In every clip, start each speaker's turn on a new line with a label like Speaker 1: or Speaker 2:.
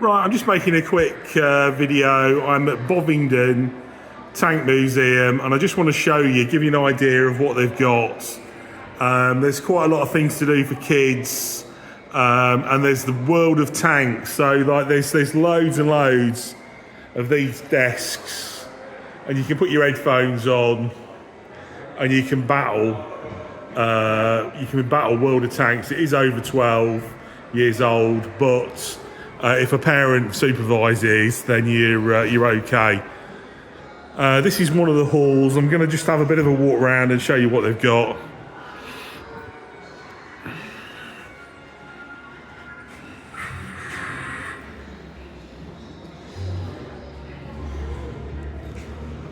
Speaker 1: Right, I'm just making a quick video. I'm at Bovington Tank Museum and I just want to show you, give you an idea of what they've got. There's quite a lot of things to do for kids, and there's the world of tanks. So like there's loads and loads of these desks, and you can put your headphones on and you can battle. You can battle World of Tanks. It is over 12 years old, but if a parent supervises, then you're okay. This is one of the halls. I'm going to just have a bit of a walk around and show you what they've got.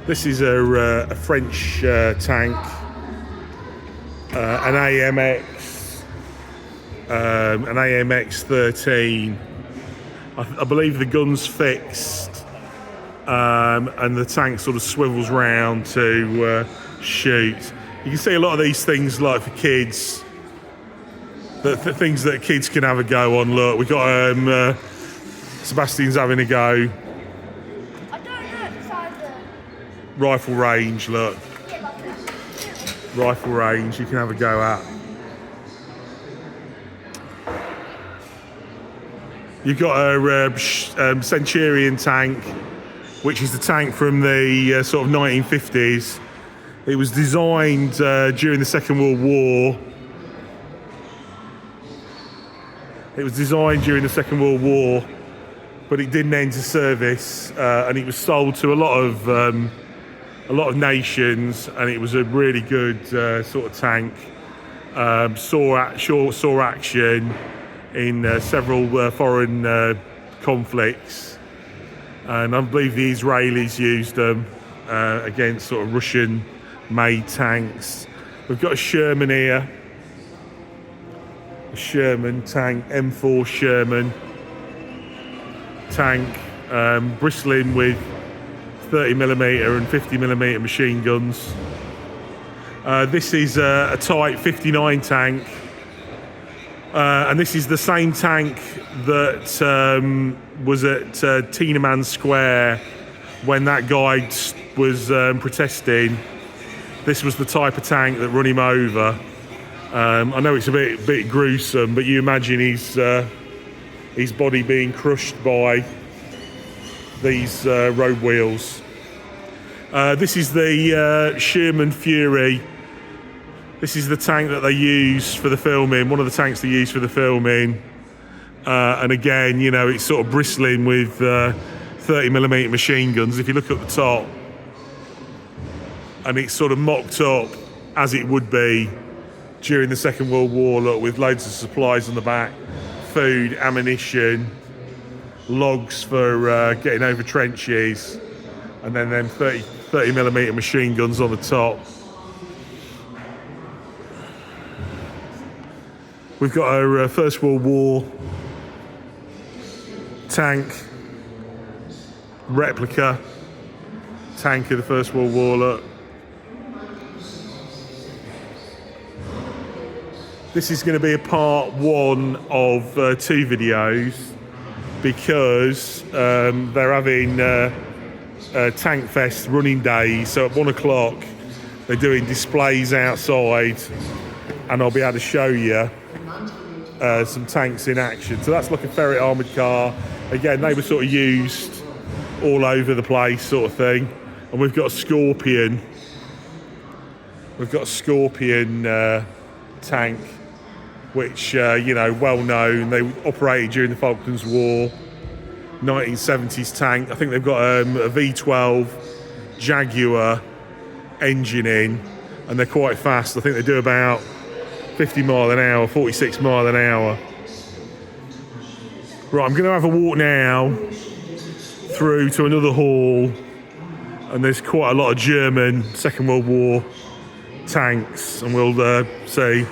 Speaker 1: This is a French tank, an AMX 13. I believe the gun's fixed, and the tank sort of swivels round to shoot. You can see a lot of these things, like for kids, the things that kids can have a go on. Look, we've got Sebastian's having a go. Rifle range, look. Rifle range, you can have a go at. You've got a Centurion tank, which is the tank from the sort of 1950s. It was designed during the Second World War. But it didn't enter service, and it was sold to a lot of nations, and it was a really good sort of tank. Saw action in several foreign conflicts, and I believe the Israelis used them against sort of Russian-made tanks. We've got a Sherman here, a Sherman tank, M4 Sherman tank, bristling with 30mm and 50mm machine guns. This is a Type 59 tank, and this is the same tank that was at Tiananmen Square when that guy was protesting. This was the type of tank that run him over. I know it's a bit gruesome, but you imagine his body being crushed by these road wheels. This is the Sherman Fury. This is the tank that they use for the filming, one of the tanks they use for the filming. And again, you know, it's sort of bristling with 30mm machine guns. If you look at the top, and it's sort of mocked up as it would be during the Second World War, look, with loads of supplies on the back, food, ammunition, logs for getting over trenches, and then them 30mm machine guns on the top. We've got our First World War tank, replica tank of the First World War, look. This is going to be a part one of 2 videos, because they're having Tank Fest running days. So at 1 o'clock they're doing displays outside, and I'll be able to show you some tanks in action. So that's like a Ferret armoured car. Again, they were sort of used all over the place, sort of thing. And we've got a Scorpion. We've got a Scorpion tank, which you know, well known. They operated during the Falklands War. 1970s tank. I think they've got a V12 Jaguar engine in, and they're quite fast. I think they do about 50 mile an hour, 46 mile an hour. Right, I'm going to have a walk now through to another hall, and there's quite a lot of German Second World War tanks, and we'll see.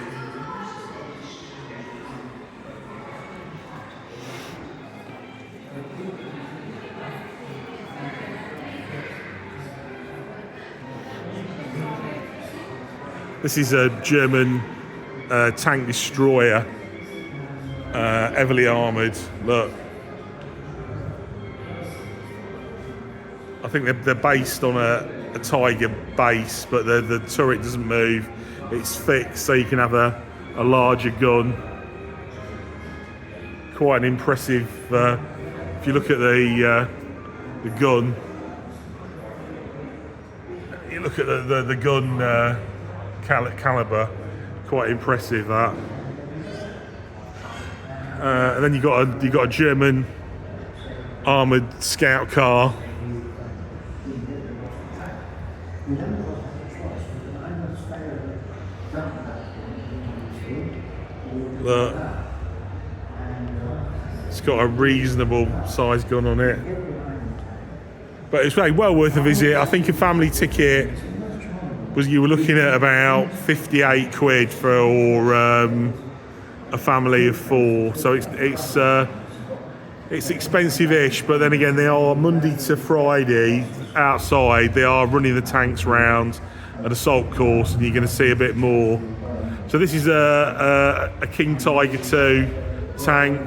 Speaker 1: This is a German tank destroyer, heavily armoured. Look, I think they're based on a Tiger base, but the turret doesn't move. It's fixed, so you can have a larger gun. Quite an impressive. If you look at the gun, you look at the gun caliber. Quite impressive that. And then you got a German armoured scout car. Look, it's got a reasonable size gun on it, but it's really well worth a visit. I think a family ticket you were looking at about 58 quid for a family of 4. So it's expensive-ish, but then again, they are Monday to Friday outside. They are running the tanks round an assault course, and you're going to see a bit more. So this is a King Tiger 2 tank.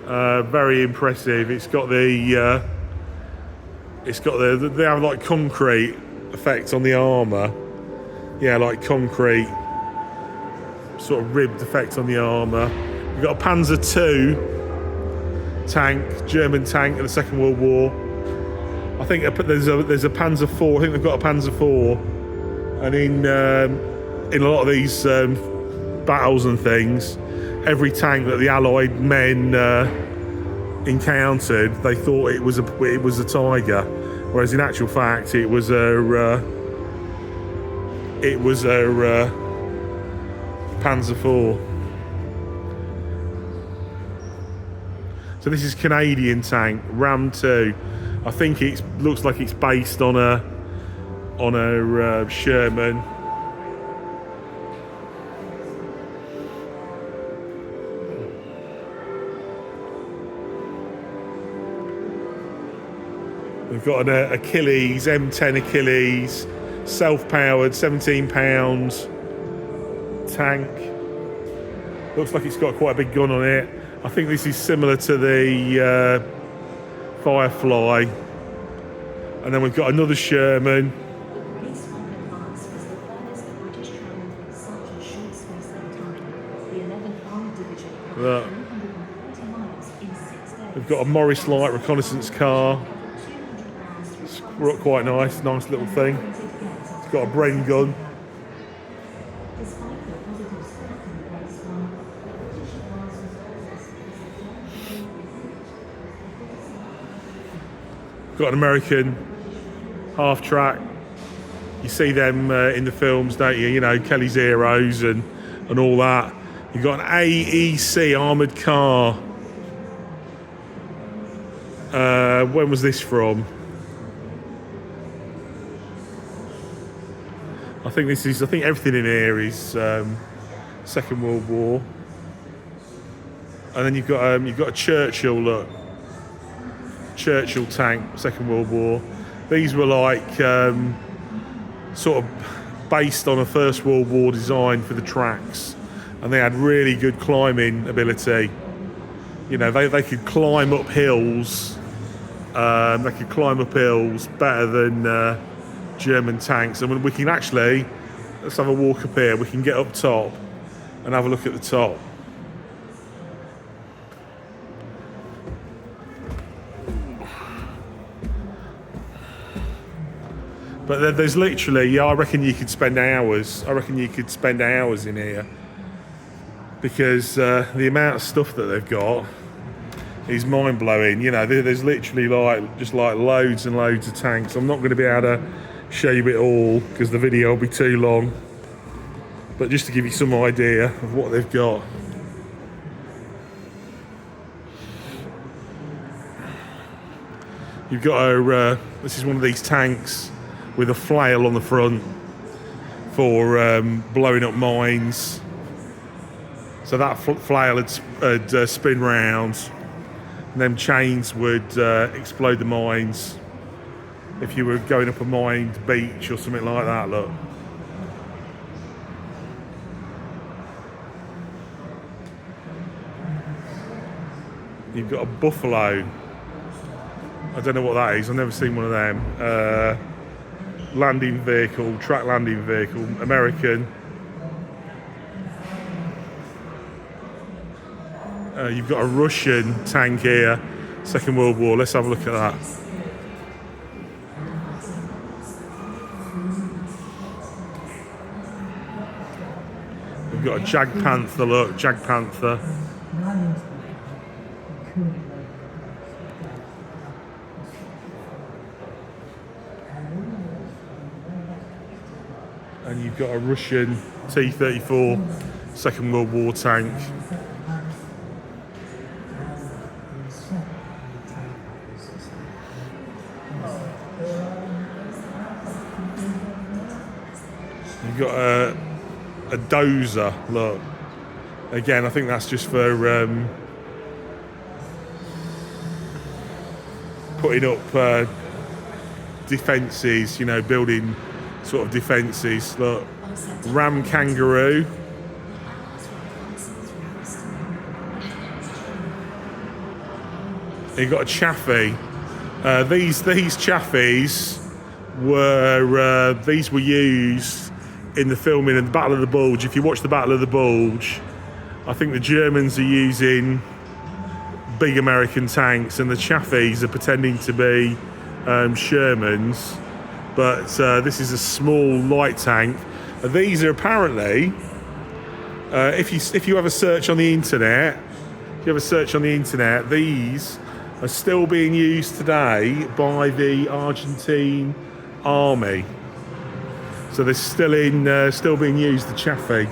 Speaker 1: Very impressive. They have like concrete effect on the armour. Yeah, like concrete sort of ribbed effect on the armour. We've got a Panzer II tank, German tank in the Second World War. I think there's a Panzer IV. I think they've got a Panzer IV, and in a lot of these battles and things, every tank that the Allied men encountered, they thought it was a Tiger, whereas in actual fact it was a Panzer IV. So this is Canadian tank, Ram 2. I think it looks like it's based on a Sherman. We've got an Achilles, M10 Achilles, self-powered, 17-pound tank. Looks like it's got quite a big gun on it. I think this is similar to the Firefly. And then we've got another Sherman. Look. We've got a Morris Light reconnaissance car. It's quite nice little thing. It's got a Bren gun. Got an American half-track. You see them in the films, don't you? You know, Kelly's Heroes and all that. You've got an AEC armoured car. When was this from? I think everything in here is Second World War. And then you've got a Churchill, look. Churchill tank, Second World War. These were like sort of based on a First World War design for the tracks, and they had really good climbing ability. You know, they could climb up hills. They could climb up hills better than German tanks. And we can actually, let's have a walk up here. We can get up top and have a look at the top. But there's literally, I reckon you could spend hours. I reckon you could spend hours in here, because the amount of stuff that they've got is mind-blowing. You know, there's literally just loads and loads of tanks. I'm not going to be able to show you it all because the video will be too long. But just to give you some idea of what they've got. You've got this is one of these tanks with a flail on the front for blowing up mines. So that flail would spin round, and them chains would explode the mines if you were going up a mined beach or something like that, look. You've got a Buffalo. I don't know what that is. I've never seen one of them. Landing vehicle, track landing vehicle, American. You've got a Russian tank here, Second World War. Let's have a look at that. We've got a Jag Panther, look, Jag Panther. And you've got a Russian T-34 Second World War tank. You've got a dozer, look. Again, I think that's just for putting up defences, you know, building sort of defences. Look, Ram Kangaroo. You've got a Chaffee. These Chaffies were used in the filming of the Battle of the Bulge. If you watch the Battle of the Bulge, I think the Germans are using big American tanks, and the Chaffies are pretending to be Shermans. But this is a small light tank. These are apparently, if you have a search on the internet, these are still being used today by the Argentine army. So they're still being used, the Chaffee.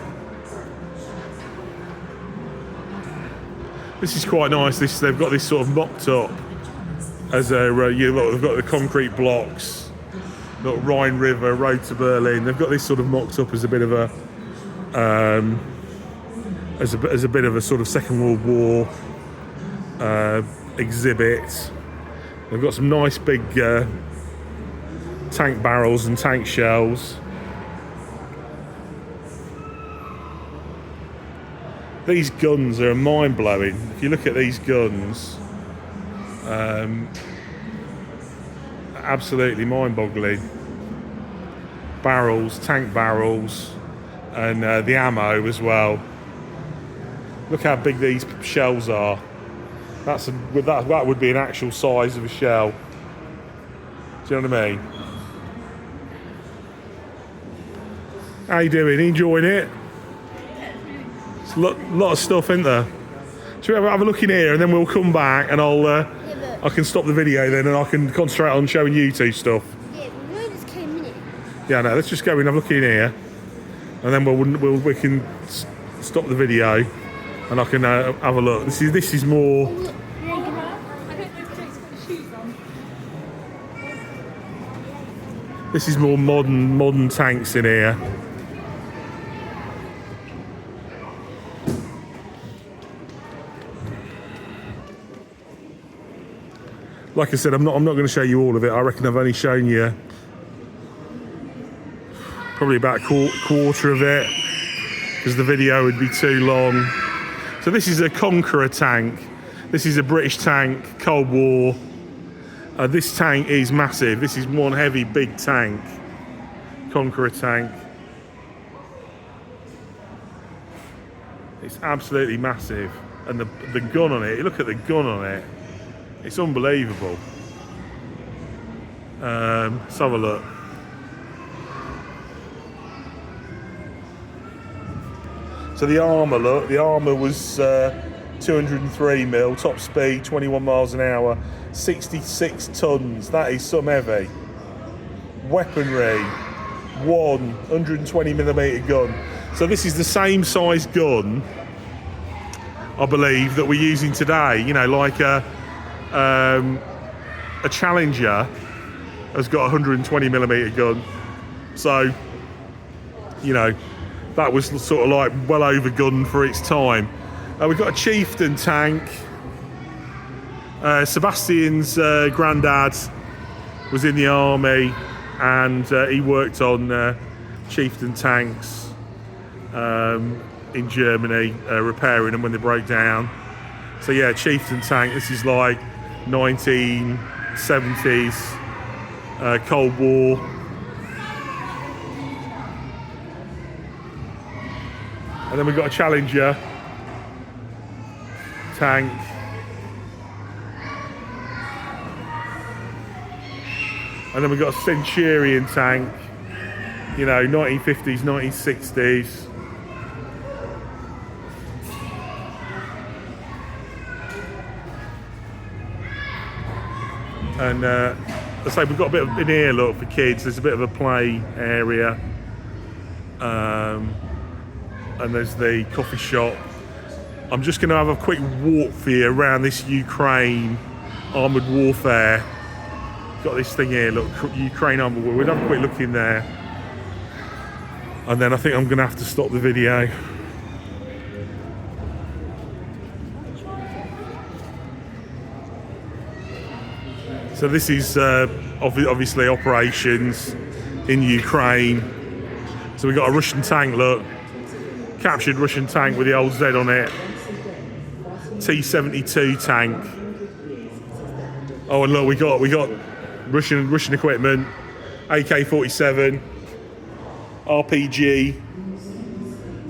Speaker 1: This is quite nice. They've got this sort of mocked up as a look. They've got the concrete blocks. Look, Rhine River, Road to Berlin. They've got this sort of mocked up as a bit of a as a bit of a sort of Second World War exhibit. They've got some nice big tank barrels and tank shells. These guns are mind-blowing. If you look at these guns, absolutely mind-boggling. Barrels, tank barrels, and the ammo as well. Look how big these shells are. That would be an actual size of a shell. Do you know what I mean? How you doing? Enjoying it? It's a lot of stuff, isn't there? Should we have a look in here, and then we'll come back, and I can stop the video then, and I can concentrate on showing you two stuff.
Speaker 2: Yeah, we just came in it.
Speaker 1: Yeah, no. Let's just go in and have a look in here, and then we can stop the video, and I can have a look. This is more.
Speaker 2: Look,
Speaker 3: I don't know if Jake's got his shoes on.
Speaker 1: This is more modern tanks in here. Like I said, I'm not going to show you all of it. I reckon I've only shown you probably about a quarter of it, because the video would be too long. So this is a Conqueror tank. This is a British tank, Cold War. This tank is massive. This is one heavy big tank, Conqueror tank. It's absolutely massive, and the gun on it. Look at the gun on it. It's unbelievable. Let's have a look. So the armour, look, the armour was 203 mil, top speed, 21 miles an hour, 66 tons. That is some heavy. Weaponry, 120mm gun. So this is the same size gun, I believe, that we're using today. You know, like a Challenger has got a 120mm gun. So, you know, that was sort of like well overgunned for its time. We've got a Chieftain tank. Sebastian's granddad was in the army, and he worked on Chieftain tanks in Germany, repairing them when they broke down. So yeah, Chieftain tank. This is like 19 70s, Cold War. And then we've got a Challenger tank. And then we've got a Centurion tank, you know, 1950s, 1960s. And I say we've got a bit of in here, look, for kids. There's a bit of a play area. And there's the coffee shop. I'm just going to have a quick walk for you around this Ukraine armoured warfare. Got this thing here, look, Ukraine armoured warfare. We'll have a quick look in there. And then I think I'm going to have to stop the video. So this is obviously operations in Ukraine. So we got a Russian tank, look. Captured Russian tank with the old Z on it. T-72 tank. Oh, and look, we got Russian equipment. AK-47, RPG,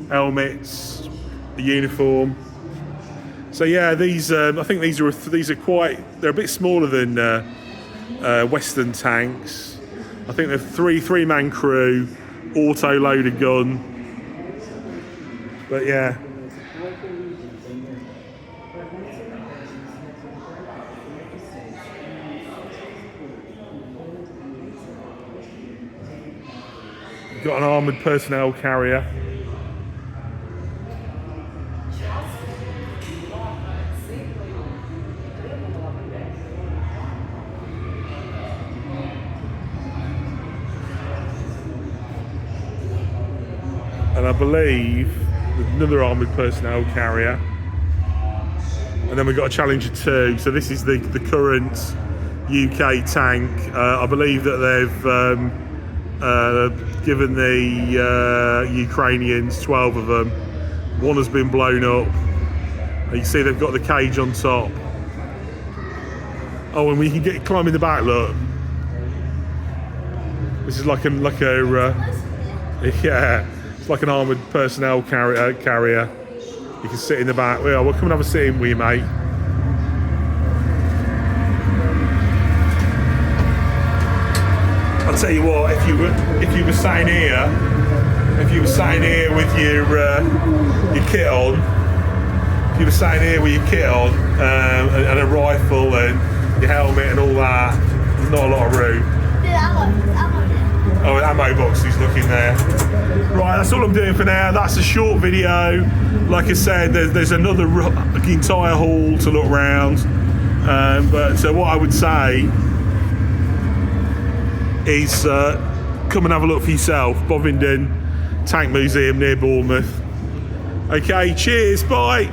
Speaker 1: helmets, the uniform. So yeah, these I think these are quite. They're a bit smaller than Western tanks. I think they're three-man crew, auto-loaded gun. But yeah. Got an armoured personnel carrier. And I believe another armoured personnel carrier, and then we've got a Challenger 2. So this is the current UK tank. I believe that they've given the Ukrainians 12 of them. One has been blown up. You can see they've got the cage on top. Oh, and we can climb in the back. Look, this is like a yeah. It's like an armoured personnel carrier. You can sit in the back. Well, we'll come and have a sit in with you, mate. I'll tell you what, if you were sat here with your kit on, if you were sat here with your kit on and a rifle and your helmet and all that, there's not a lot of room. Oh, ammo boxes looking there. Right, that's all I'm doing for now. That's a short video. Like I said, there's another entire hall to look around. But what I would say is come and have a look for yourself. Bovington Tank Museum near Bournemouth. Okay, cheers, bye.